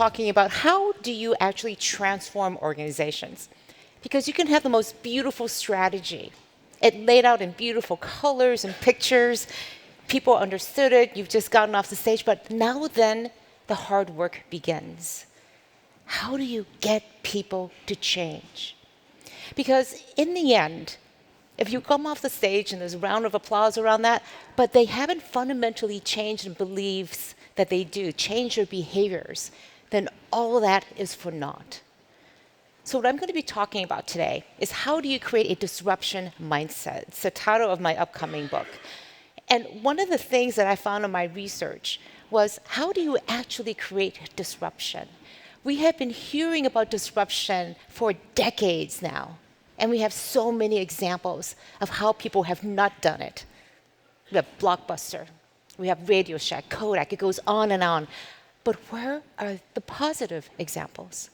talking about how do you actually transform organizations. Because you can have the most beautiful strategy. It laid out in beautiful colors and pictures. People understood it. You've just gotten off the stage. But now then, the hard work begins. How do you get people to change? Because in the end, if you come off the stage and there's a round of applause around that, but they haven't fundamentally changed in beliefs that they do, change their behaviors, then all of that is for naught. So what I'm going to be talking about today is how do you create a disruption mindset? It's the title of my upcoming book. And one of the things that I found in my research was how do you actually create disruption? We have been hearing about disruption for decades now, and we have so many examples of how people have not done it. We have Blockbuster, we have Radio Shack, Kodak, it goes on and on. But where are the positive examples?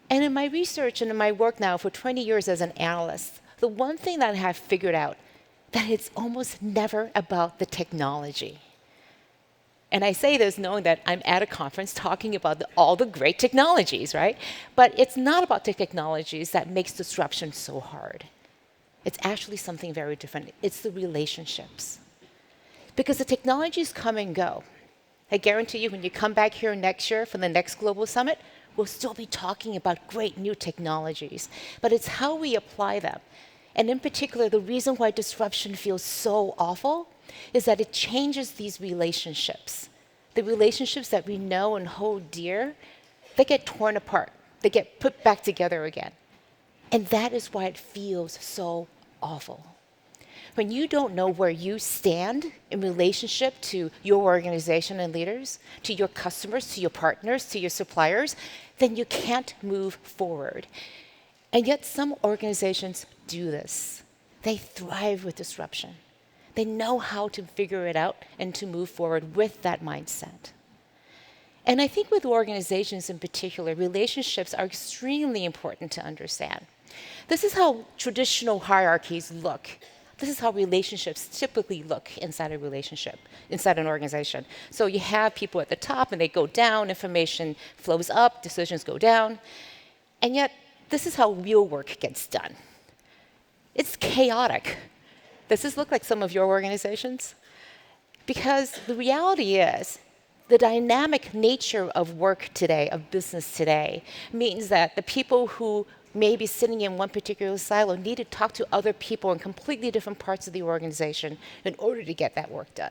And in my research and in my work now for 20 years as an analyst, the one thing that I have figured out that it's almost never about the technology. And I say this knowing that I'm at a conference talking about all the great technologies, right? But it's not about the technologies that makes disruption so hard. It's actually something very different. It's the relationships. Because the technologies come and go. I guarantee you when you come back here next year for the next Global Summit, we'll still be talking about great new technologies. But it's how we apply them. And in particular, the reason why disruption feels so awful is that it changes these relationships. The relationships that we know and hold dear, they get torn apart. They get put back together again. And that is why it feels so awful. When you don't know where you stand in relationship to your organization and leaders, to your customers, to your partners, to your suppliers, then you can't move forward. And yet some organizations do this. They thrive with disruption. They know how to figure it out and to move forward with that mindset. And I think with organizations in particular, relationships are extremely important to understand. This is how traditional hierarchies look. This is how relationships typically look inside a relationship, inside an organization. So you have people at the top and they go down, information flows up, decisions go down. And yet, this is how real work gets done. It's chaotic. Does this look like some of your organizations? Because the reality is, the dynamic nature of work today, of business today, means that the people who may be sitting in one particular silo need to talk to other people in completely different parts of the organization in order to get that work done.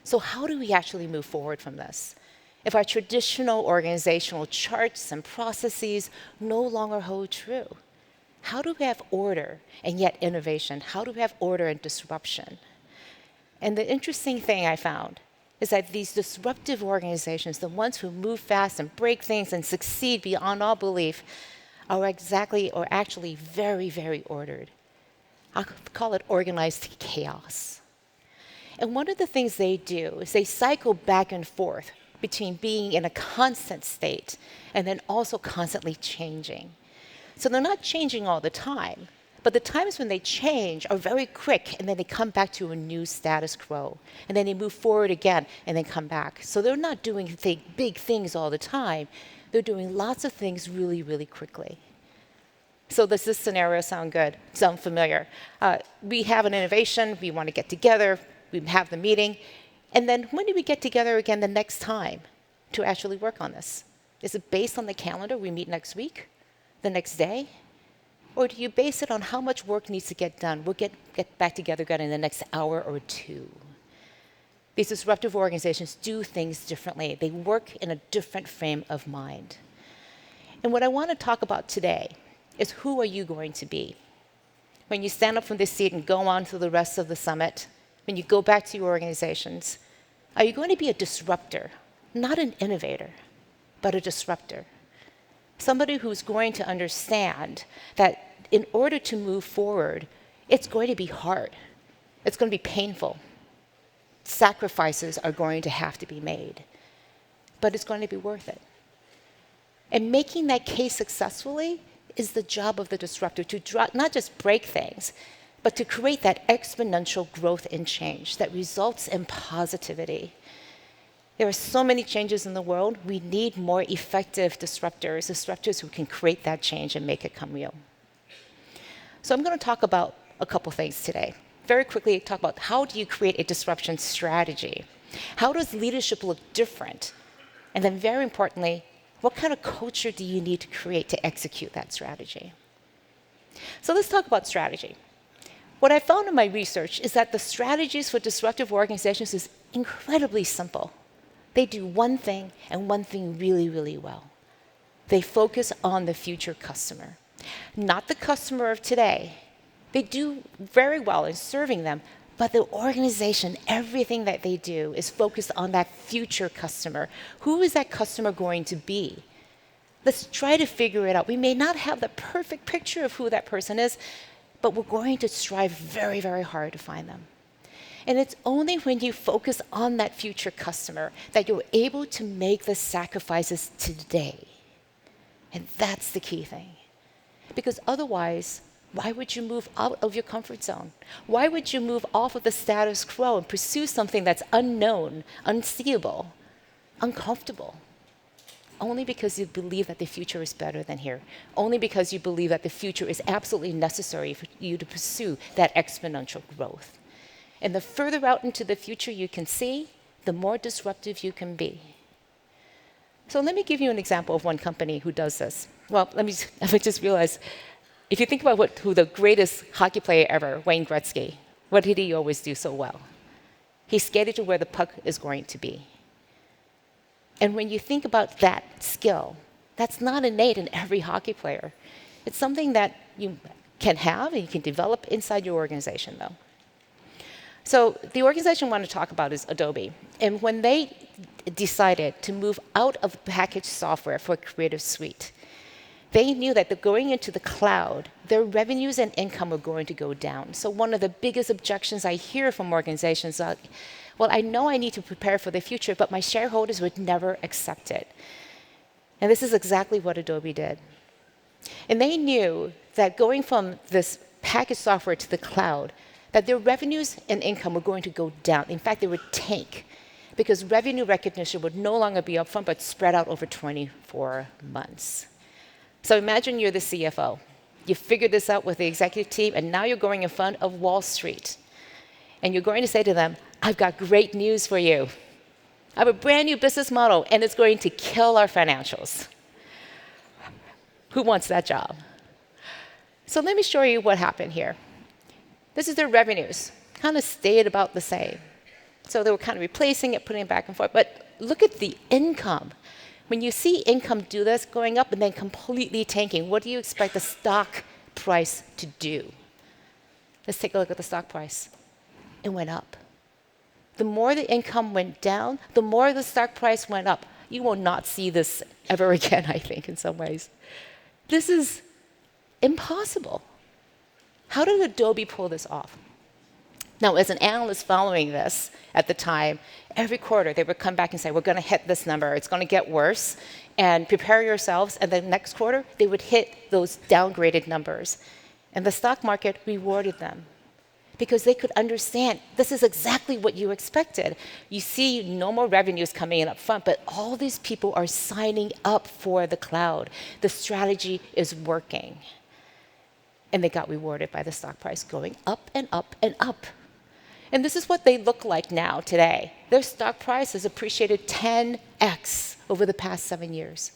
So how do we actually move forward from this? If our traditional organizational charts and processes no longer hold true, how do we have order and yet innovation? How do we have order and disruption? And the interesting thing I found is that these disruptive organizations, the ones who move fast and break things and succeed beyond all belief, are actually very, very ordered. I'll call it organized chaos. And one of the things they do is they cycle back and forth between being in a constant state and then also constantly changing. So they're not changing all the time, but the times when they change are very quick, and then they come back to a new status quo. And then they move forward again, and then come back. So they're not doing big things all the time. They're doing lots of things really, really quickly. So does this scenario sound good? Sound familiar? We have an innovation. We want to get together. We have the meeting. And then when do we get together again the next time to actually work on this? Is it based on the calendar? We meet next week? The next day? Or do you base it on how much work needs to get done? We'll get back together again in the next hour or two. These disruptive organizations do things differently. They work in a different frame of mind. And what I want to talk about today is who are you going to be? When you stand up from this seat and go on to the rest of the summit, when you go back to your organizations, are you going to be a disruptor? Not an innovator, but a disruptor. Somebody who's going to understand that in order to move forward, it's going to be hard. It's going to be painful. Sacrifices are going to have to be made, but it's going to be worth it. And making that case successfully is the job of the disruptor, to not just break things, but to create that exponential growth and change that results in positivity. There are so many changes in the world. We need more effective disruptors who can create that change and make it come real. So I'm going to talk about a couple things today. Very quickly, talk about how do you create a disruption strategy? How does leadership look different? And then very importantly, what kind of culture do you need to create to execute that strategy? So let's talk about strategy. What I found in my research is that the strategies for disruptive organizations is incredibly simple. They do one thing and one thing really, really well. They focus on the future customer, not the customer of today. They do very well in serving them, but the organization, everything that they do is focused on that future customer. Who is that customer going to be? Let's try to figure it out. We may not have the perfect picture of who that person is, but we're going to strive very, very hard to find them. And it's only when you focus on that future customer that you're able to make the sacrifices today. And that's the key thing. Because otherwise, why would you move out of your comfort zone? Why would you move off of the status quo and pursue something that's unknown, unseeable, uncomfortable? Only because you believe that the future is better than here. Only because you believe that the future is absolutely necessary for you to pursue that exponential growth. And the further out into the future you can see, the more disruptive you can be. So let me give you an example of one company who does this. Well, I just realized, if you think about who the greatest hockey player ever, Wayne Gretzky, what did he always do so well? He skated to where the puck is going to be. And when you think about that skill, that's not innate in every hockey player. It's something that you can have and you can develop inside your organization, though. So the organization I want to talk about is Adobe. And when they decided to move out of packaged software for a creative suite, they knew that going into the cloud, their revenues and income were going to go down. So one of the biggest objections I hear from organizations is, well, I know I need to prepare for the future, but my shareholders would never accept it. And this is exactly what Adobe did. And they knew that going from this packaged software to the cloud, that their revenues and income were going to go down. In fact, they would tank because revenue recognition would no longer be upfront, but spread out over 24 months. So imagine you're the CFO. You figured this out with the executive team, and now you're going in front of Wall Street. And you're going to say to them, I've got great news for you. I have a brand new business model, and it's going to kill our financials. Who wants that job? So let me show you what happened here. This is their revenues, kind of stayed about the same. So they were kind of replacing it, putting it back and forth. But look at the income. When you see income do this, going up and then completely tanking, what do you expect the stock price to do? Let's take a look at the stock price. It went up. The more the income went down, the more the stock price went up. You will not see this ever again, I think, in some ways. This is impossible. How did Adobe pull this off? Now, as an analyst following this at the time, every quarter they would come back and say, we're going to hit this number, it's going to get worse, and prepare yourselves. And then next quarter, they would hit those downgraded numbers. And the stock market rewarded them because they could understand this is exactly what you expected. You see no more revenues coming in up front, but all these people are signing up for the cloud. The strategy is working. And they got rewarded by the stock price going up and up and up. And this is what they look like now, today. Their stock price has appreciated 10x over the past 7 years.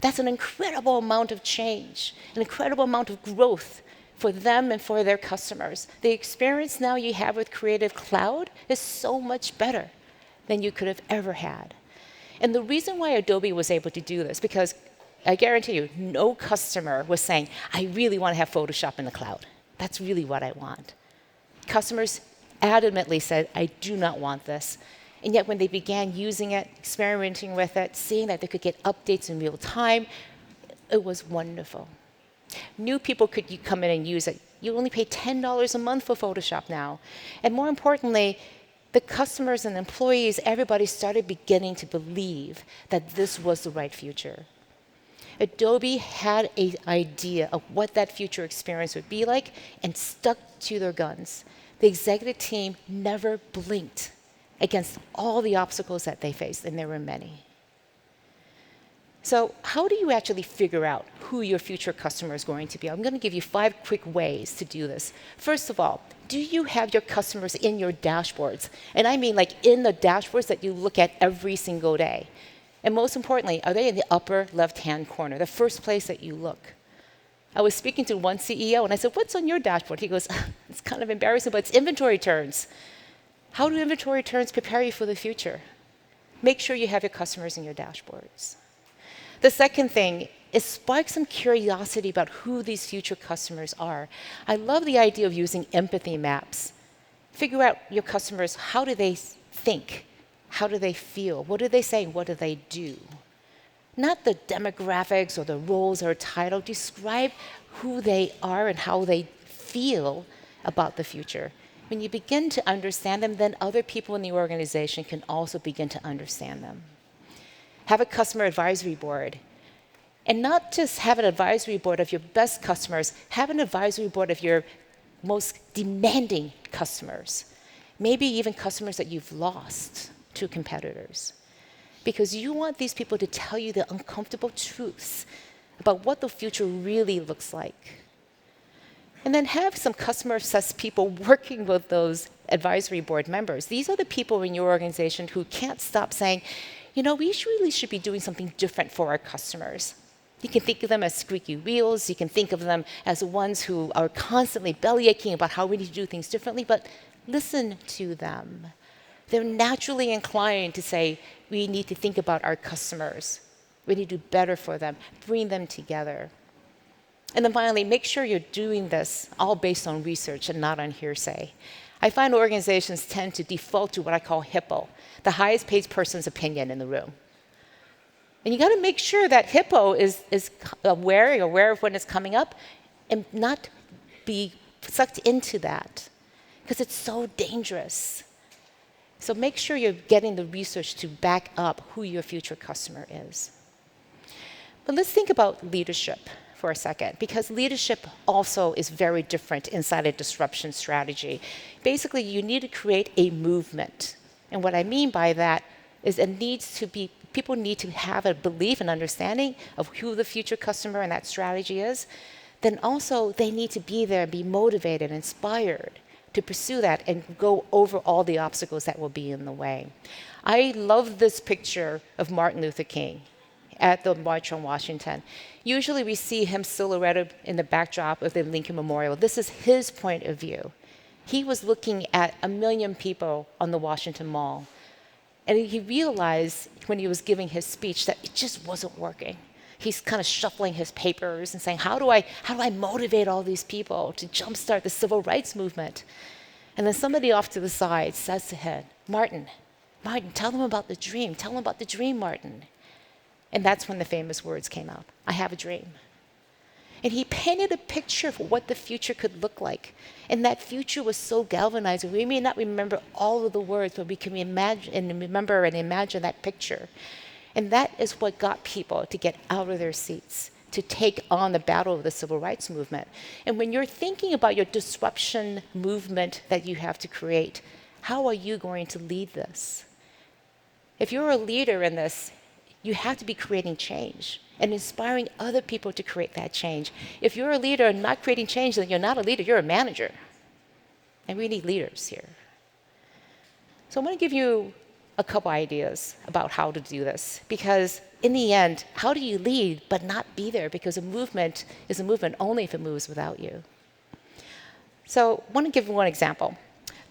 That's an incredible amount of change, an incredible amount of growth for them and for their customers. The experience now you have with Creative Cloud is so much better than you could have ever had. And the reason why Adobe was able to do this, because I guarantee you, no customer was saying, I really want to have Photoshop in the cloud. That's really what I want. Customers adamantly said, I do not want this. And yet when they began using it, experimenting with it, seeing that they could get updates in real time, it was wonderful. New people could come in and use it. You only pay $10 a month for Photoshop now. And more importantly, the customers and employees, everybody started beginning to believe that this was the right future. Adobe had an idea of what that future experience would be like and stuck to their guns. The executive team never blinked. against all the obstacles that they faced, and there were many. So how do you actually figure out who your future customer is going to be? I'm going to give you 5 quick ways to do this. First of all, do you have your customers in your dashboards? And I mean like in the dashboards that you look at every single day. And most importantly, are they in the upper left-hand corner, the first place that you look? I was speaking to one CEO, and I said, what's on your dashboard? He goes, it's kind of embarrassing, but it's inventory turns. How do inventory turns prepare you for the future? Make sure you have your customers in your dashboards. The second thing is spark some curiosity about who these future customers are. I love the idea of using empathy maps. Figure out your customers, how do they think? How do they feel? What do they say? What do they do? Not the demographics or the roles or title. Describe who they are and how they feel about the future. When you begin to understand them, then other people in the organization can also begin to understand them. Have a customer advisory board. And not just have an advisory board of your best customers, have an advisory board of your most demanding customers. Maybe even customers that you've lost to competitors. Because you want these people to tell you the uncomfortable truths about what the future really looks like. And then have some customer-obsessed people working with those advisory board members. These are the people in your organization who can't stop saying, you know, we really should be doing something different for our customers. You can think of them as squeaky wheels. You can think of them as the ones who are constantly bellyaching about how we need to do things differently, but listen to them. They're naturally inclined to say, we need to think about our customers. We need to do better for them, bring them together. And then finally, make sure you're doing this all based on research and not on hearsay. I find organizations tend to default to what I call HIPPO, the highest paid person's opinion in the room. And you got to make sure that HIPPO is aware of when it's coming up and not be sucked into that because it's so dangerous. So make sure you're getting the research to back up who your future customer is. But let's think about leadership for a second, because leadership also is very different inside a disruption strategy. Basically, you need to create a movement. And what I mean by that is people need to have a belief and understanding of who the future customer and that strategy is. Then also, they need to be there and be motivated, inspired to pursue that and go over all the obstacles that will be in the way. I love this picture of Martin Luther King at the March on Washington. Usually we see him silhouetted in the backdrop of the Lincoln Memorial. This is his point of view. He was looking at 1 million people on the Washington Mall. And he realized when he was giving his speech that it just wasn't working. He's kind of shuffling his papers and saying, how do I motivate all these people to jumpstart the civil rights movement? And then somebody off to the side says to him, Martin, tell them about the dream. Tell them about the dream, Martin. And that's when the famous words came out, I have a dream. And he painted a picture of what the future could look like. And that future was so galvanizing. We may not remember all of the words, but we can imagine and remember and imagine that picture. And that is what got people to get out of their seats, to take on the battle of the civil rights movement. And when you're thinking about your disruption movement that you have to create, how are you going to lead this? If you're a leader in this, you have to be creating change and inspiring other people to create that change. If you're a leader and not creating change, then you're not a leader, you're a manager. And we need leaders here. So I'm going to give you a couple ideas about how to do this. Because in the end, how do you lead but not be there? Because a movement is a movement only if it moves without you. So I want to give you one example.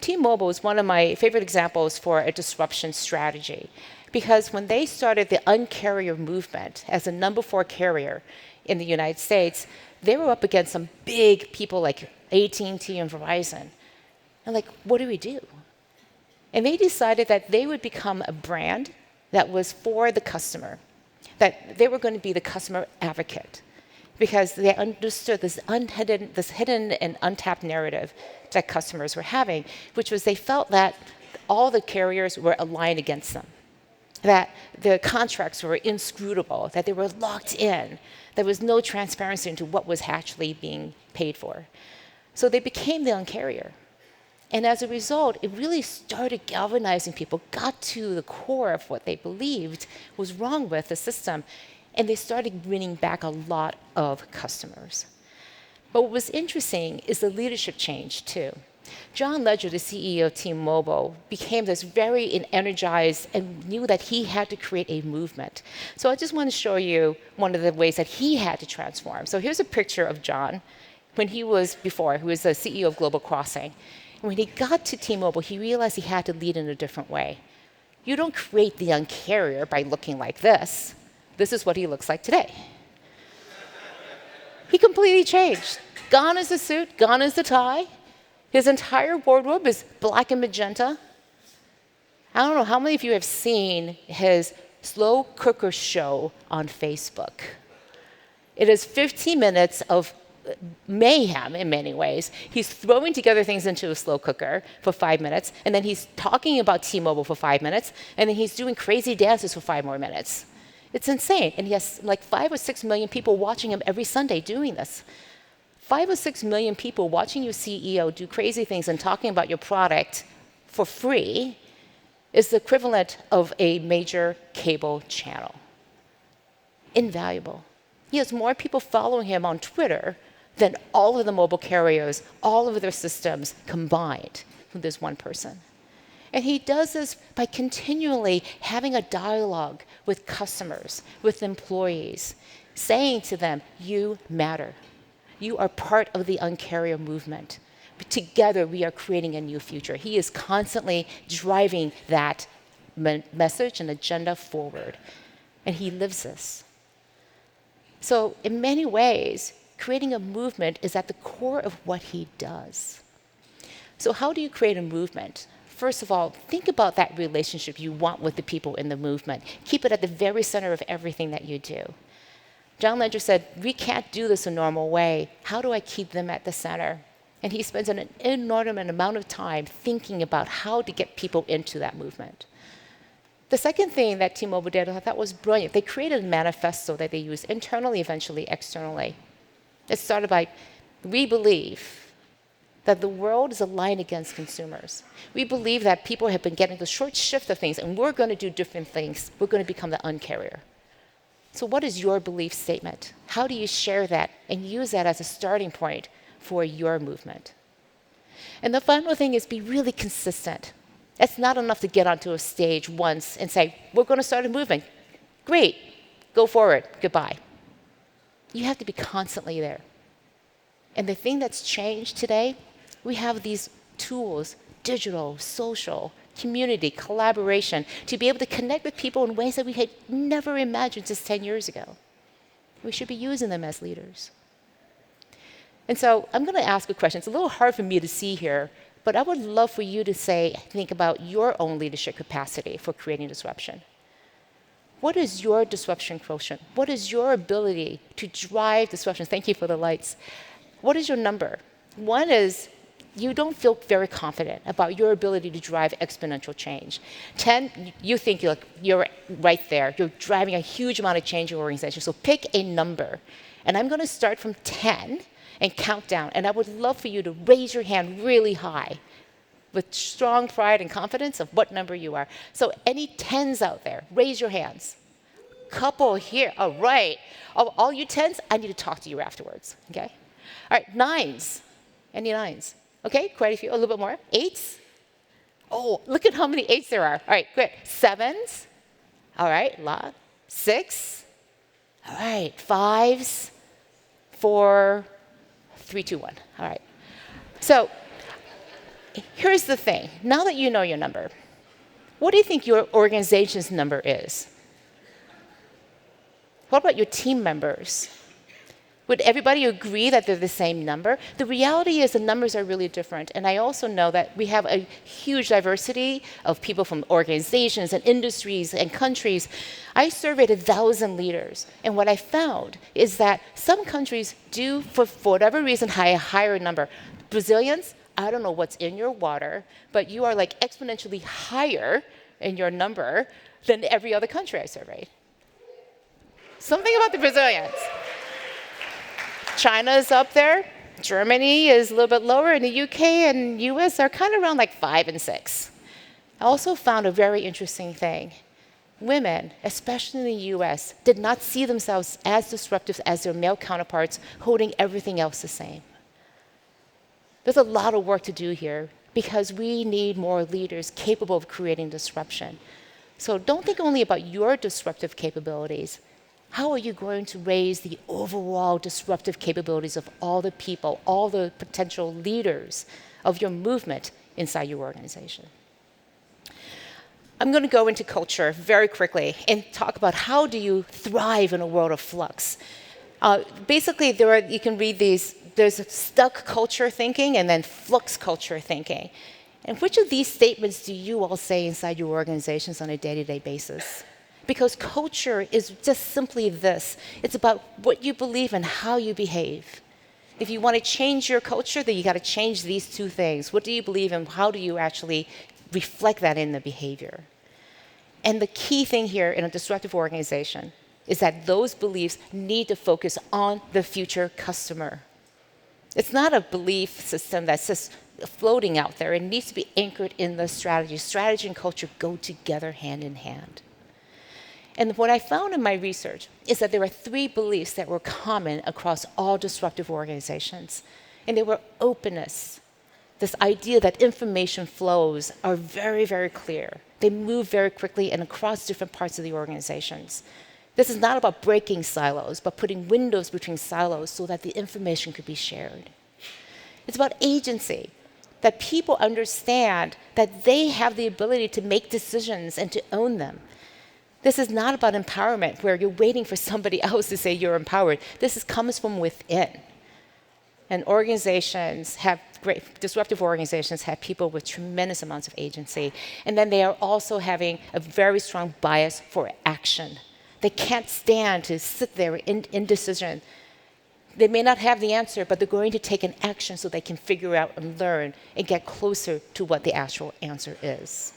T-Mobile is one of my favorite examples for a disruption strategy. Because when they started the uncarrier movement as the number 4 carrier in the United States, they were up against some big people like AT&T and Verizon. And like, what do we do? And they decided that they would become a brand that was for the customer, that they were going to be the customer advocate, because they understood this hidden and untapped narrative that customers were having, which was they felt that all the carriers were aligned against them, that the contracts were inscrutable, that they were locked in, there was no transparency into what was actually being paid for. So they became the uncarrier. And as a result, it really started galvanizing people, got to the core of what they believed was wrong with the system, and they started winning back a lot of customers. But what was interesting is the leadership change, too. John Ledger, the CEO of T-Mobile, became this very energized and knew that he had to create a movement. So I just want to show you one of the ways that he had to transform. So here's a picture of John when he was the CEO of Global Crossing. And when he got to T-Mobile, he realized he had to lead in a different way. You don't create the Un-carrier by looking like this. This is what he looks like today. He completely changed. Gone is the suit, gone is the tie. His entire wardrobe is black and magenta. I don't know how many of you have seen his slow cooker show on Facebook. It is 15 minutes of mayhem in many ways. He's throwing together things into a slow cooker for 5 minutes, and then he's talking about T-Mobile for 5 minutes, and then he's doing crazy dances for 5 more minutes. It's insane. And he has like 5 or 6 million people watching him every Sunday doing this. 5 or 6 million people watching your CEO do crazy things and talking about your product for free is the equivalent of a major cable channel. Invaluable. He has more people following him on Twitter than all of the mobile carriers, all of their systems combined from this one person. And he does this by continually having a dialogue with customers, with employees, saying to them, you matter. You are part of the Un-carrier movement. But together, we are creating a new future. He is constantly driving that message and agenda forward. And he lives this. So in many ways, creating a movement is at the core of what he does. So how do you create a movement? First of all, think about that relationship you want with the people in the movement. Keep it at the very center of everything that you do. John Ledger said, we can't do this a normal way. How do I keep them at the center? And he spends an inordinate amount of time thinking about how to get people into that movement. The second thing that T-Mobile did, I thought was brilliant. They created a manifesto that they used internally, eventually externally. It started by, we believe that the world is aligned against consumers. We believe that people have been getting the short shift of things, and we're going to do different things. We're going to become the Un-carrier. So what is your belief statement? How do you share that and use that as a starting point for your movement? And the final thing is be really consistent. It's not enough to get onto a stage once and say, we're going to start a movement. Great, go forward, goodbye. You have to be constantly there. And the thing that's changed today, we have these tools, digital, social, community, collaboration, to be able to connect with people in ways that we had never imagined just 10 years ago. We should be using them as leaders. And so I'm going to ask a question. It's a little hard for me to see here, but I would love for you to think about your own leadership capacity for creating disruption. What is your disruption quotient? What is your ability to drive disruption? Thank you for the lights. What is your number? One is you don't feel very confident about your ability to drive exponential change. 10, you think you're right there. You're driving a huge amount of change in your organization. So pick a number. And I'm going to start from 10 and count down. And I would love for you to raise your hand really high with strong pride and confidence of what number you are. So any 10s out there, raise your hands. Couple here. All right. All you 10s, I need to talk to you afterwards. Okay? All right, 9s. Any 9s? Okay, quite a few. A little bit more. 8s. Oh, look at how many 8s there are. All right, great. 7s. All right, lot. 6. All right, 5s. 4, 3, 2, 1. All right. So here's the thing. Now that you know your number, what do you think your organization's number is? What about your team members? Would everybody agree that they're the same number? The reality is the numbers are really different. And I also know that we have a huge diversity of people from organizations and industries and countries. I surveyed 1,000 leaders. And what I found is that some countries do, for whatever reason, have a higher number. Brazilians, I don't know what's in your water, but you are like exponentially higher in your number than every other country I surveyed. Something about the Brazilians. China is up there. Germany is a little bit lower, and the UK and US are kind of around like 5 and 6. I also found a very interesting thing. Women, especially in the US, did not see themselves as disruptive as their male counterparts, holding everything else the same. There's a lot of work to do here because we need more leaders capable of creating disruption. So don't think only about your disruptive capabilities. How are you going to raise the overall disruptive capabilities of all the people, all the potential leaders of your movement inside your organization? I'm going to go into culture very quickly and talk about how do you thrive in a world of flux. Basically, you can read these. There's stuck culture thinking and then flux culture thinking. And which of these statements do you all say inside your organizations on a day-to-day basis? Because culture is just simply this. It's about what you believe and how you behave. If you want to change your culture, then you got to change these two things. What do you believe and how do you actually reflect that in the behavior? And the key thing here in a disruptive organization is that those beliefs need to focus on the future customer. It's not a belief system that's just floating out there. It needs to be anchored in the strategy. Strategy and culture go together hand in hand. And what I found in my research is that there are 3 beliefs that were common across all disruptive organizations. And they were openness. This idea that information flows are very, very clear. They move very quickly and across different parts of the organizations. This is not about breaking silos, but putting windows between silos so that the information could be shared. It's about agency, that people understand that they have the ability to make decisions and to own them. This is not about empowerment, where you're waiting for somebody else to say you're empowered. Comes from within. And disruptive organizations have people with tremendous amounts of agency. And then they are also having a very strong bias for action. They can't stand to sit there in indecision. They may not have the answer, but they're going to take an action so they can figure out and learn and get closer to what the actual answer is.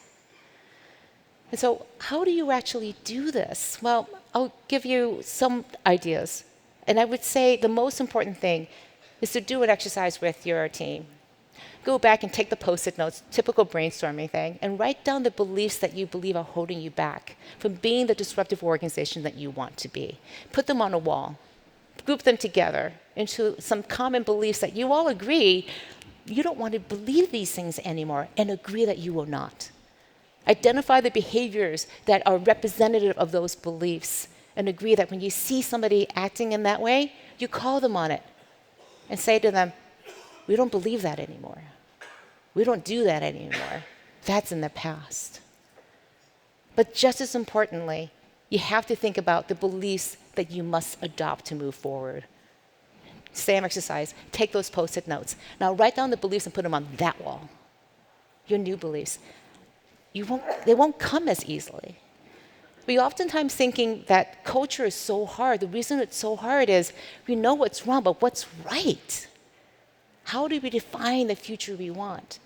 And so how do you actually do this? Well, I'll give you some ideas. And I would say the most important thing is to do an exercise with your team. Go back and take the Post-it notes, typical brainstorming thing, and write down the beliefs that you believe are holding you back from being the disruptive organization that you want to be. Put them on a wall. Group them together into some common beliefs that you all agree you don't want to believe these things anymore, and agree that you will not. Identify the behaviors that are representative of those beliefs, and agree that when you see somebody acting in that way, you call them on it and say to them, we don't believe that anymore. We don't do that anymore. That's in the past. But just as importantly, you have to think about the beliefs that you must adopt to move forward. Same exercise. Take those Post-it notes. Now write down the beliefs and put them on that wall. Your new beliefs. They won't come as easily. We oftentimes thinking that culture is so hard. The reason it's so hard is we know what's wrong, but what's right? How do we define the future we want?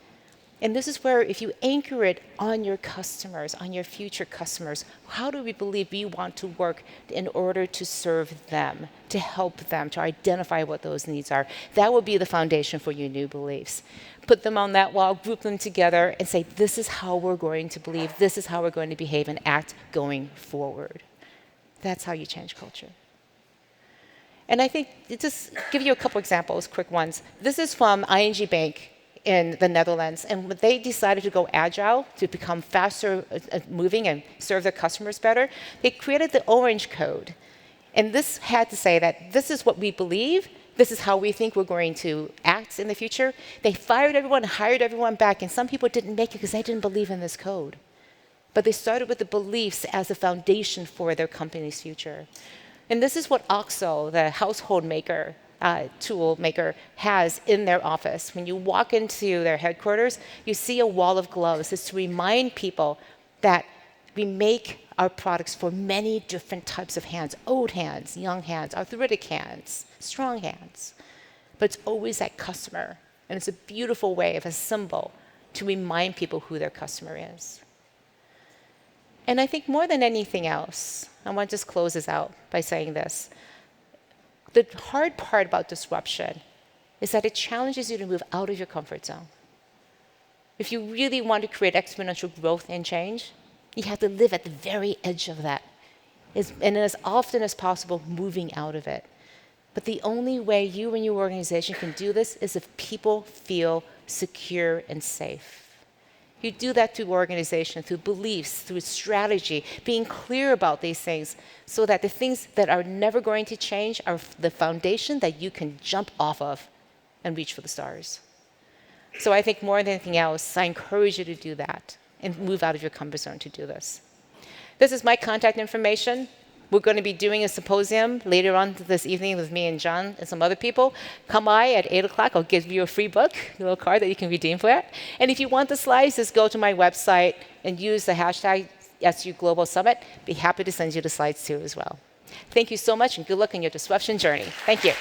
And this is where if you anchor it on your customers, on your future customers, how do we believe we want to work in order to serve them, to help them, to identify what those needs are? That will be the foundation for your new beliefs. Put them on that wall, group them together, and say, this is how we're going to believe, this is how we're going to behave and act going forward. That's how you change culture. And I think, just give you a couple examples, quick ones. This is from ING Bank in the Netherlands. And when they decided to go agile, to become faster moving and serve their customers better, they created the Orange Code. And this had to say that this is what we believe, this is how we think we're going to act in the future. They fired everyone, hired everyone back, and some people didn't make it because they didn't believe in this code. But they started with the beliefs as a foundation for their company's future. And this is what OXO, the household maker, tool maker, has in their office. When you walk into their headquarters, you see a wall of gloves. It's to remind people that we make our products for many different types of hands: old hands, young hands, arthritic hands, strong hands. But it's always that customer. And it's a beautiful way of a symbol to remind people who their customer is. And I think more than anything else, I want to just close this out by saying this. The hard part about disruption is that it challenges you to move out of your comfort zone. If you really want to create exponential growth and change, you have to live at the very edge of that, and as often as possible, moving out of it. But the only way you and your organization can do this is if people feel secure and safe. You do that through organization, through beliefs, through strategy, being clear about these things so that the things that are never going to change are the foundation that you can jump off of and reach for the stars. So I think more than anything else, I encourage you to do that and move out of your comfort zone to do this. This is my contact information. We're going to be doing a symposium later on this evening with me and John and some other people. Come by at 8 o'clock. I'll give you a free book, a little card that you can redeem for it. And if you want the slides, just go to my website and use the hashtag SU Global Summit. Be happy to send you the slides too as well. Thank you so much and good luck on your disruption journey. Thank you.